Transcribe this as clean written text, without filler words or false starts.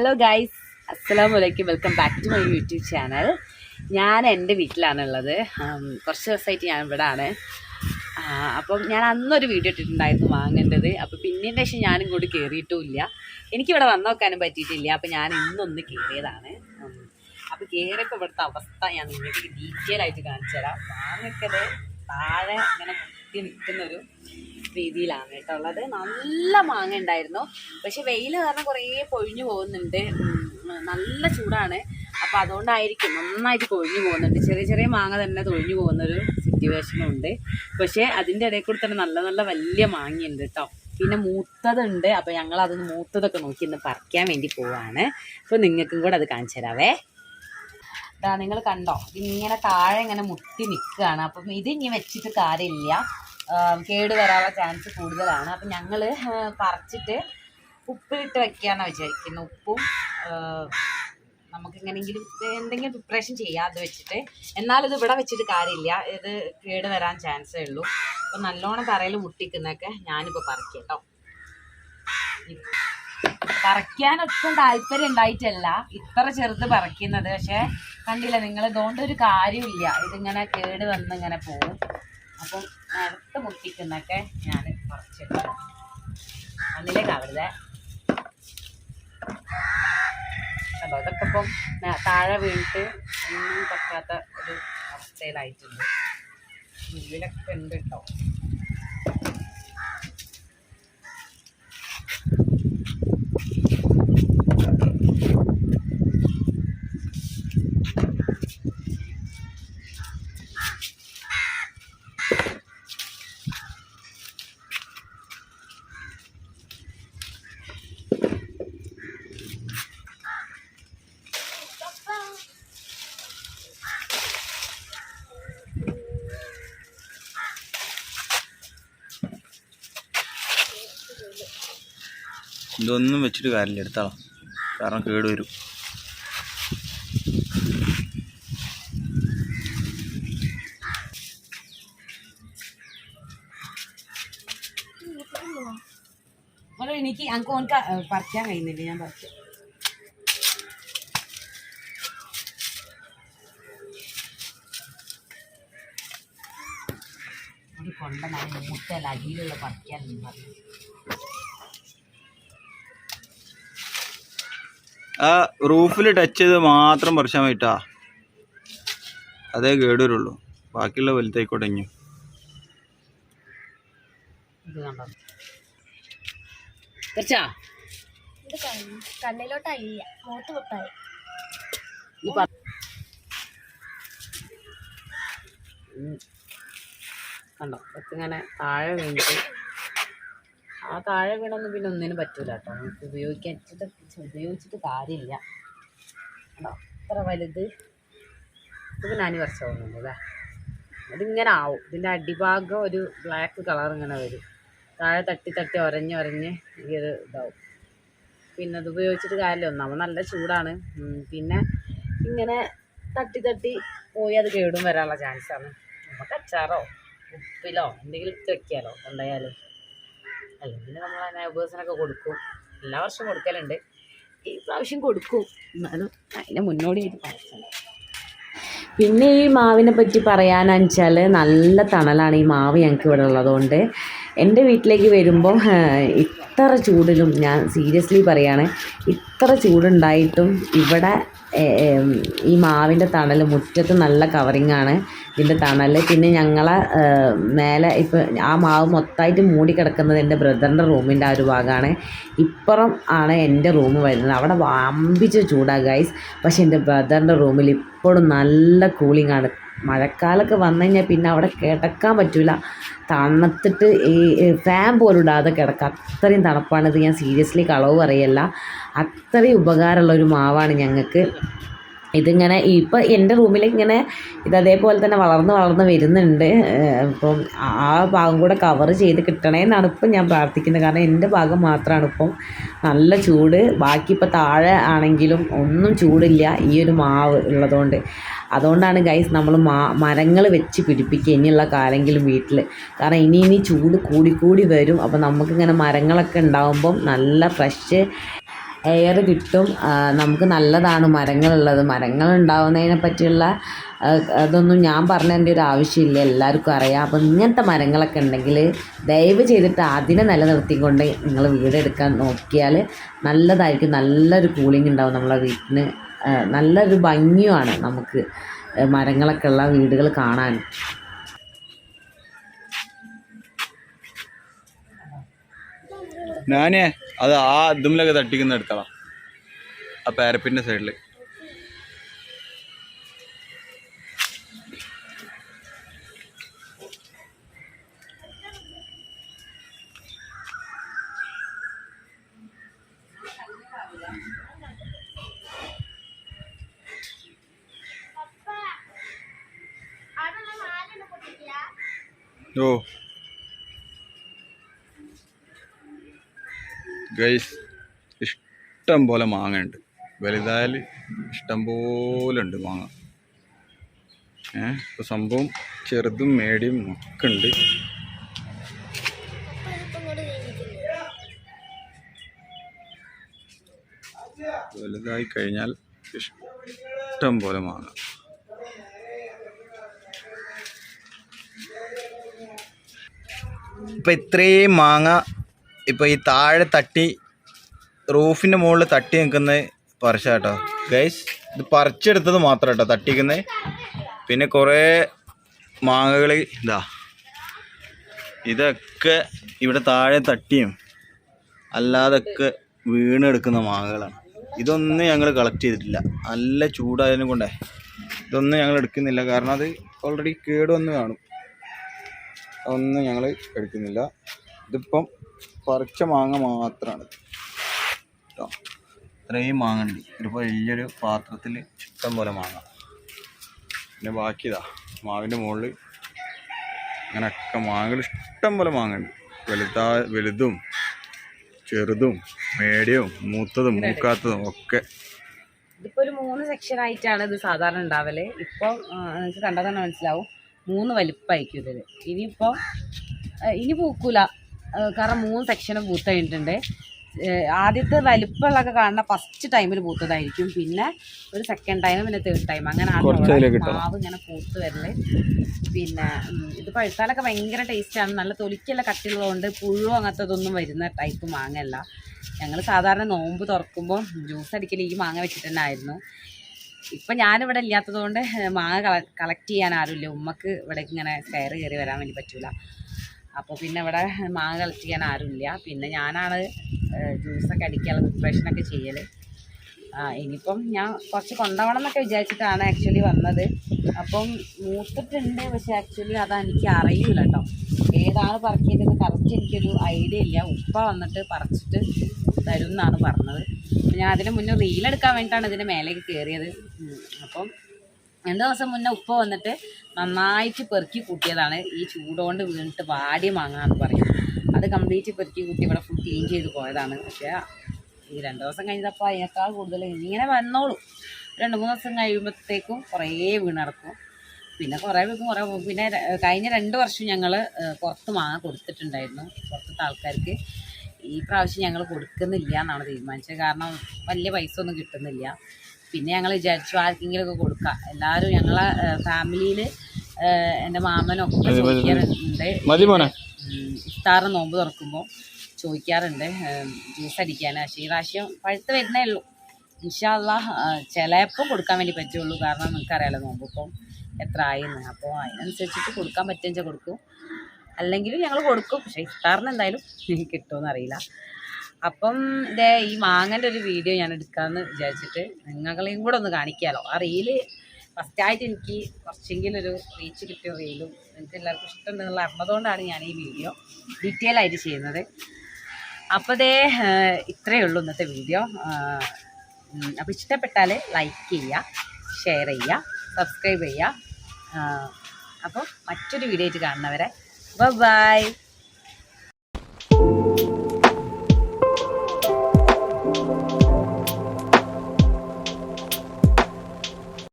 Hello guys, അസ്സലാമലൈക്കും. Welcome back to my YouTube channel. ഞാൻ എൻ്റെ വീട്ടിലാണുള്ളത്. കുറച്ച് ദിവസമായിട്ട് ഞാൻ ഇവിടെ ആണ്. അപ്പം ഞാൻ അന്നൊരു വീഡിയോ ഇട്ടിട്ടുണ്ടായിരുന്നു വാങ്ങേണ്ടത്. അപ്പോൾ പിന്നീട് ശേഷം ഞാനും ഇങ്ങോട്ട് കയറിയിട്ടും ഇല്ല. എനിക്കിവിടെ വന്നു നോക്കാനും പറ്റിയിട്ടില്ല. അപ്പോൾ ഞാൻ ഇന്നൊന്ന് കയറിയതാണ്. അപ്പോൾ കയറിയപ്പോൾ ഇവിടുത്തെ അവസ്ഥ ഞാൻ നിങ്ങൾക്ക് ഡീറ്റെയിൽ ആയിട്ട് കാണിച്ചു തരാം. വാങ്ങക്കത് താഴെ ഇങ്ങനെ കുത്തി നിൽക്കുന്നൊരു രീതിയിലാണ് കേട്ടോ ഉള്ളത്. നല്ല മാങ്ങ ഉണ്ടായിരുന്നു, പക്ഷെ വെയിൽ കാരണം കുറേ പൊഴിഞ്ഞു പോകുന്നുണ്ട്. നല്ല ചൂടാണ്, അപ്പോൾ അതുകൊണ്ടായിരിക്കും നന്നായിട്ട് കൊഴിഞ്ഞു പോകുന്നുണ്ട്. ചെറിയ ചെറിയ മാങ്ങ തന്നെ തൊഴിഞ്ഞു പോകുന്നൊരു സിറ്റുവേഷനും ഉണ്ട്. പക്ഷേ അതിൻ്റെ ഇടയിൽ കൂടി തന്നെ നല്ല നല്ല വലിയ മാങ്ങയുണ്ട് കേട്ടോ. പിന്നെ മൂത്തതുണ്ട്. അപ്പോൾ ഞങ്ങൾ അതൊന്ന് മൂത്തതൊക്കെ നോക്കി ഇന്ന് പറിക്കാൻ വേണ്ടി പോവാണ്. അപ്പോൾ നിങ്ങൾക്കും കൂടെ അത് കാണിച്ചു തരാവേ. ഇതാ നിങ്ങൾ കണ്ടോ, ഇതിങ്ങനെ താഴെ ഇങ്ങനെ മുട്ടി നിൽക്കുകയാണ്. അപ്പം ഇത് ഇനി വെച്ചിട്ട് കാര്യമില്ല, കേട് വരാനുള്ള ചാൻസ് കൂടുതലാണ്. അപ്പം ഞങ്ങൾ പറിച്ചിട്ട് ഉപ്പിലിട്ട് വെക്കാമെന്നാണ് വിചാരിക്കുന്നത്. ഉപ്പും നമുക്കിങ്ങനെങ്കിലും എന്തെങ്കിലും പ്രിപ്പറേഷൻ ചെയ്യാം അത് വെച്ചിട്ട്. എന്നാലും ഇത് ഇവിടെ വെച്ചിട്ട് കാര്യമില്ല, ഇത് കേട് വരാൻ ചാൻസേ ഉള്ളൂ. അപ്പം നല്ലോണം തറയിൽ മുട്ടിക്കുന്നതൊക്കെ ഞാനിപ്പോൾ പറിക്കാം കേട്ടോ. പറിക്കാനൊട്ടും താല്പര്യം ഉണ്ടായിട്ടല്ല ഇത്ര ചെറുത് പറിക്കുന്നത്. പക്ഷേ കണ്ടില്ല നിങ്ങൾ, ഇതുകൊണ്ട് ഒരു കാര്യമില്ല, ഇതിങ്ങനെ കേട് വന്ന് ഇങ്ങനെ പോകും. അപ്പം നിലത്ത് മുട്ടിക്കുന്നൊക്കെ ഞാൻ പറിച്ചെടുക്കാം. മണ്ണിലേക്ക് ആവരുതേ കണ്ടോ. ഇതൊക്കെ ഇപ്പം താഴെ വീണിട്ട് ഒന്നും പറ്റാത്ത ഒരു അവസ്ഥയിലായിട്ടുണ്ട്. ഉള്ളിലൊക്കെ ഉണ്ട് കേട്ടോ. ഇതൊന്നും വെച്ചിട്ട് കാര്യമില്ല, എടുത്താളാം, കാരണം കേട് വരും. എനിക്ക് ഓനക്ക് പറിക്കാൻ കഴിയുന്നില്ല, ഞാൻ പറിക്കാം. ഒരു കൊണ്ട നല്ല മൂട്ടല്ല അടിയിലുള്ള പറിക്കാനൊന്നും പറഞ്ഞു. ആ റൂഫിൽ ടച്ച് ചെയ്ത് മാത്രം പറിച്ചാൽ മതിട്ടാ, അതേ കേട് വരുള്ളൂ. ബാക്കിയുള്ള വലുതായിക്കോട്ടെ. ഇനി കണ്ണിലോട്ടായില്ല, മൂത്ത് പൊട്ടായി. കണ്ടോ ഇങ്ങനെ താഴെ വീണിട്ട്, ആ താഴെ വീണൊന്നും പിന്നെ ഒന്നിനും പറ്റൂല കേട്ടോ. നമുക്ക് ഉപയോഗിച്ചിട്ട് കാര്യമില്ല. കണ്ടോ ഇത്ര വലുത്. ഇത് ഞാൻ കുറച്ച് തോന്നുന്നുണ്ട് അല്ലേ. അതിങ്ങനെ ആവും. ഇതിൻ്റെ അടിഭാഗം ഒരു ബ്ലാക്ക് കളർ ഇങ്ങനെ വരും. താഴെ തട്ടി തട്ടി ഒരഞ്ഞ് ഈ ഒരു ഇതാവും. പിന്നെ അത് ഉപയോഗിച്ചിട്ട് കാര്യമില്ല. ഒന്നാമത് നല്ല ചൂടാണ്. പിന്നെ ഇങ്ങനെ തട്ടി തട്ടി പോയി അത് കേടും വരാനുള്ള ചാൻസാണ്. നമുക്ക് അച്ചാറോ ഉപ്പിലോ എന്തെങ്കിലും ഇട്ട് വെക്കാലോ കൊണ്ടുപോയാലും. അല്ലെങ്കിൽ നമ്മൾ നൈബേഴ്സിനൊക്കെ കൊടുക്കും. എല്ലാ വർഷവും കൊടുക്കലുണ്ട്, ഈ പ്രാവശ്യം കൊടുക്കും. എന്നാലും അതിൻ്റെ മുന്നോടിയായിട്ട് പറിച്ചത്. പിന്നെ ഈ മാവിനെ പറ്റി പറയാനെന്ന് വെച്ചാൽ നല്ല തണലാണ് ഈ മാവ് ഞങ്ങൾക്ക് ഇവിടെ ഉള്ളതുകൊണ്ട്. എൻ്റെ വീട്ടിലേക്ക് വരുമ്പോൾ ഇത്ര ചൂടിലും, ഞാൻ സീരിയസ്ലി പറയുകയാണ്, ഇത്ര ചൂടുണ്ടായിട്ടും ഇവിടെ ഈ മാവിൻ്റെ തണൽ, മുറ്റത്ത് നല്ല കവറിങ്ങാണ് ഇതിൻ്റെ തണൽ. പിന്നെ ഞങ്ങളെ മേലെ ഇപ്പോൾ ആ മാവ് മൊത്തമായിട്ട് മൂടി കിടക്കുന്നത് എൻ്റെ ബ്രദറിൻ്റെ റൂമിൻ്റെ ആ ഒരു ഭാഗമാണ്. ഇപ്പുറം ആണ് എൻ്റെ റൂം വരുന്നത്. അവിടെ വമ്പിച്ച ചൂടാണ് ഗൈസ്. പക്ഷേ എൻ്റെ ബ്രദറിൻ്റെ റൂമിൽ ഇപ്പോഴും നല്ല കൂളിംഗ് ആണ്. മഴക്കാലമൊക്കെ വന്നു കഴിഞ്ഞാൽ പിന്നെ അവിടെ കിടക്കാൻ പറ്റില്ല, തണുത്തിട്ട് ഈ ഫാൻ പോലും ഇടാതെ കിടക്കുക, അത്രയും തണുപ്പാണിത്. ഞാൻ സീരിയസ്ലി കളവ് പറയല്ല, അത്രയും ഉപകാരമുള്ളൊരു മാവാണ് ഞങ്ങൾക്ക്. ഇതിങ്ങനെ ഇപ്പം എൻ്റെ റൂമിലേക്ക് ഇങ്ങനെ ഇതേപോലെ തന്നെ വളർന്ന് വരുന്നുണ്ട്. ഇപ്പം ആ ഭാഗം കൂടെ കവർ ചെയ്ത് കിട്ടണേന്നാണ് ഇപ്പം ഞാൻ പ്രാർത്ഥിക്കുന്നത്. കാരണം എൻ്റെ ഭാഗം മാത്രമാണ് ഇപ്പം നല്ല ചൂട്. ബാക്കി ഇപ്പം താഴെ ആണെങ്കിലും ഒന്നും ചൂടില്ല ഈ ഒരു മാവ് ഉള്ളതുകൊണ്ട്. അതുകൊണ്ടാണ് ഗൈസ് നമ്മൾ മരങ്ങൾ വെച്ച് പിടിപ്പിക്കുക ഇനിയുള്ള കാലെങ്കിലും വീട്ടിൽ. കാരണം ഇനി ചൂട് കൂടി വരും. അപ്പോൾ നമുക്കിങ്ങനെ മരങ്ങളൊക്കെ ഉണ്ടാകുമ്പം നല്ല ഫ്രഷ് എയർ കിട്ടും. നമുക്ക് നല്ലതാണ് മരങ്ങളുള്ളത്. മരങ്ങൾ ഉണ്ടാവുന്നതിനെ പറ്റിയുള്ള അതൊന്നും ഞാൻ പറഞ്ഞതിൻ്റെ ഒരു ആവശ്യമില്ല, എല്ലാവർക്കും അറിയാം. അപ്പം ഇങ്ങനത്തെ മരങ്ങളൊക്കെ ഉണ്ടെങ്കിൽ ദയവ് ചെയ്തിട്ട് അതിനെ നിലനിർത്തിക്കൊണ്ട് നിങ്ങൾ വീടെടുക്കാൻ നോക്കിയാൽ നല്ലതായിരിക്കും. നല്ലൊരു കൂളിംഗ് ഉണ്ടാവും നമ്മളെ വീട്ടിന്. നല്ലൊരു ഭംഗിയുമാണ് നമുക്ക് മരങ്ങളൊക്കെ ഉള്ള വീടുകൾ കാണാൻ. ഞാനേ അത് ആ ഇതുമിലൊക്കെ തട്ടിക്കുന്ന എടുത്തതാ, ആ പാരപ്പിൻ്റെ സൈഡിൽ. ഓ ഗൈസ്, ഇഷ്ടം പോലെ മാങ്ങ ഉണ്ട്. വലുതായാൽ ഇഷ്ടം പോലെ ഉണ്ട് മാങ്ങ. ഇപ്പോൾ സംഭവം ചെറുതും മേടിയും ഒക്കെ ഉണ്ട്. വലുതായി കഴിഞ്ഞാൽ ഇഷ്ടം പോലെ മാങ്ങ. ഇപ്പം ഇത്രയും മാങ്ങ ഇപ്പോൾ ഈ താഴെ തട്ടി റൂഫിൻ്റെ മുകളിൽ തട്ടി നിൽക്കുന്നത് പറിച്ച കേട്ടോ ഗൈസ്. ഇത് പറിച്ചെടുത്തത് മാത്രം കേട്ടോ തട്ടിക്കുന്നത്. പിന്നെ കുറേ മാങ്ങകൾ ഇതൊക്കെ ഇവിടെ താഴെ തട്ടിയും അല്ലാതൊക്കെ വീണെടുക്കുന്ന മാങ്ങകളാണ്. ഇതൊന്നും ഞങ്ങൾ കളക്ട് ചെയ്തിട്ടില്ല, നല്ല ചൂടായതിനെ കൊണ്ടേ ഇതൊന്നും ഞങ്ങൾ എടുക്കുന്നില്ല. കാരണം അത് ഓൾറെഡി കേടുവന്ന് കാണും. അതൊന്നും ഞങ്ങൾ എടുക്കുന്നില്ല. ഇതിപ്പം പറിച്ച മാങ്ങ മാത്രമാണ് കേട്ടോ. ഇത്രയും മാങ്ങ ഉണ്ട്. ഒരു വലിയൊരു പാത്രത്തിൽ ഇഷ്ടം പോലെ മാങ്ങ. പിന്നെ ബാക്കിയതാ മാവിൻ്റെ മുകളിൽ അങ്ങനെയൊക്കെ മാങ്ങകൾ ഇഷ്ടം പോലെ മാങ്ങ ഉണ്ട്. വലുതും ചെറുതും മീഡിയവും മൂത്തതും മൂക്കാത്തതും ഒക്കെ. ഇതിപ്പോൾ ഒരു 3 സെക്ഷൻ ആയിട്ടാണ് ഇത് സാധാരണ ഉണ്ടാവല്. ഇപ്പോൾ നിങ്ങൾക്ക് കണ്ടാൽ തന്നെ മനസ്സിലാവും 3 വലിപ്പമായിരിക്കും ഇതിൽ. ഇനി പൂക്കൂല, കാരണം 3 സെക്ഷനും പൂത്ത് കഴിഞ്ഞിട്ടുണ്ട്. ആദ്യത്തെ വലിപ്പമുള്ളതൊക്കെ കാണുന്ന ഫസ്റ്റ് ടൈമിൽ പൂത്തതായിരിക്കും. പിന്നെ ഒരു സെക്കൻഡ് ടൈം, പിന്നെ തേർഡ് ടൈം, അങ്ങനെ മാവ് ഇങ്ങനെ പൂത്ത് വരല്. പിന്നെ ഇത് പഴുത്താലൊക്കെ ഭയങ്കര ടേസ്റ്റാണ്. നല്ല തൊലിക്കെല്ലാം കട്ടിയുള്ളതുകൊണ്ട് പുഴു അങ്ങനത്തതൊന്നും വരുന്ന ടൈപ്പ് മാങ്ങയല്ല. ഞങ്ങൾ സാധാരണ നോമ്പ് തുറക്കുമ്പോൾ ജ്യൂസ് അടിക്കൽ ഈ മാങ്ങ വെച്ചിട്ട് തന്നെ ആയിരുന്നു. ഇപ്പം ഞാനിവിടെ ഇല്ലാത്തത് കൊണ്ട് മാങ്ങ കളക്ട് ചെയ്യാൻ ആരുമില്ല. ഉമ്മക്ക് ഇവിടെ ഇങ്ങനെ കയറി വരാൻ വേണ്ടി പറ്റൂല. അപ്പോൾ പിന്നെ ഇവിടെ മാങ്ങ കളക്ട് ചെയ്യാൻ ആരുമില്ല. പിന്നെ ഞാനാണ് ജ്യൂസൊക്കെ അടിക്കാനുള്ള പ്രിപ്പറേഷനൊക്കെ ചെയ്യൽ. ഇനിയിപ്പം ഞാൻ കുറച്ച് കൊണ്ടുപോകണം എന്നൊക്കെ വിചാരിച്ചിട്ടാണ് ആക്ച്വലി വന്നത്. അപ്പം മൂത്തിട്ടുണ്ട്, പക്ഷെ ആക്ച്വലി അതെനിക്ക് അറിയില്ല കേട്ടോ, ഏതാണ് പറിക്കേണ്ടത് കറക്റ്റ് എനിക്കൊരു ഐഡിയ ഇല്ല. ഉപ്പ വന്നിട്ട് പറിച്ചിട്ട് തരും എന്നാണ് പറഞ്ഞത്. ഞാൻ അതിന് മുന്നേ റീലെടുക്കാൻ വേണ്ടിയിട്ടാണ് ഇതിൻ്റെ മേലേക്ക് കയറിയത്. അപ്പം 2 ദിവസം മുന്നേ ഉപ്പ വന്നിട്ട് നന്നായിട്ട് പെറുക്കി കൂട്ടിയതാണ്. ഈ ചൂടുകൊണ്ട് വീണിട്ട് വാടി മാങ്ങാന്ന് പറയും. അത് കംപ്ലീറ്റ് പെറുക്കി കൂട്ടി ഇവിടെ ഫുൾ ക്ലീൻ ചെയ്ത് പോയതാണ്. പക്ഷേ ഈ 2 ദിവസം കഴിഞ്ഞപ്പോൾ അതിനേക്കാൾ കൂടുതൽ ഇങ്ങനെ വന്നോളൂ. 2-3 ദിവസം കഴിയുമ്പോഴത്തേക്കും കുറേ വീണടക്കും. പിന്നെ കുറേ വീക്കും കുറേ. പിന്നെ കഴിഞ്ഞ 2 വർഷം ഞങ്ങൾ പുറത്ത് മാങ്ങ കൊടുത്തിട്ടുണ്ടായിരുന്നു പുറത്തത്തെ ആൾക്കാർക്ക്. ഈ പ്രാവശ്യം ഞങ്ങൾ കൊടുക്കുന്നില്ല എന്നാണ് തീരുമാനിച്ചത്. കാരണം വലിയ പൈസ ഒന്നും കിട്ടുന്നില്ല. പിന്നെ ഞങ്ങൾ വിചാരിച്ചു ആർക്കെങ്കിലുമൊക്കെ കൊടുക്കാം. എല്ലാവരും ഞങ്ങളെ ഫാമിലിയിൽ എൻ്റെ മാമനൊക്കെ ചോദിക്കാറുണ്ട്, ഇഫ്താറ് നോമ്പ് തുറക്കുമ്പോൾ ചോദിക്കാറുണ്ട് ജ്യൂസ് അടിക്കാൻ. പക്ഷേ ഈ പ്രാവശ്യം പഴുത്ത് വരുന്നേ ഉള്ളൂ. ഇൻഷാ അല്ലാഹ് ചിലപ്പോൾ കൊടുക്കാൻ വേണ്ടി പറ്റുള്ളൂ. കാരണം നിങ്ങൾക്കറിയാലോ നോമ്പ് ഇപ്പം എത്ര ആയെന്ന്. അപ്പോൾ അതിനനുസരിച്ചിട്ട് കൊടുക്കാൻ പറ്റുമെന്ന് വെച്ചാൽ കൊടുക്കും, അല്ലെങ്കിലും ഞങ്ങൾ കൊടുക്കും. പക്ഷേ ഇഫ്താറിന് എന്തായാലും കിട്ടുമെന്ന് അറിയില്ല. അപ്പം ഇതേ ഈ മാങ്ങൻ്റെ ഒരു വീഡിയോ ഞാൻ എടുക്കാമെന്ന് വിചാരിച്ചിട്ട് നിങ്ങളെയും കൂടെ ഒന്ന് കാണിക്കാമല്ലോ. ആ റീല് ഫസ്റ്റായിട്ട് എനിക്ക് കുറച്ചെങ്കിലും ഒരു റീച്ച് കിട്ടിയ റീലും നിങ്ങൾക്ക് എല്ലാവർക്കും ഇഷ്ടമുണ്ടെന്നുള്ള അറിഞ്ഞതുകൊണ്ടാണ് ഞാൻ ഈ വീഡിയോ ഡീറ്റെയിൽ ആയിട്ട് ചെയ്യുന്നത്. അപ്പോൾ ഇതേ ഇത്രയേ ഉള്ളൂ ഇന്നത്തെ വീഡിയോ. അപ്പോൾ ഇഷ്ടപ്പെട്ടാൽ ലൈക്ക് ചെയ്യുക, ഷെയർ ചെയ്യുക, സബ്സ്ക്രൈബ് ചെയ്യുക. അപ്പോൾ മറ്റൊരു വീഡിയോ ആയിട്ട് കാണുന്നവരെ ബൈ.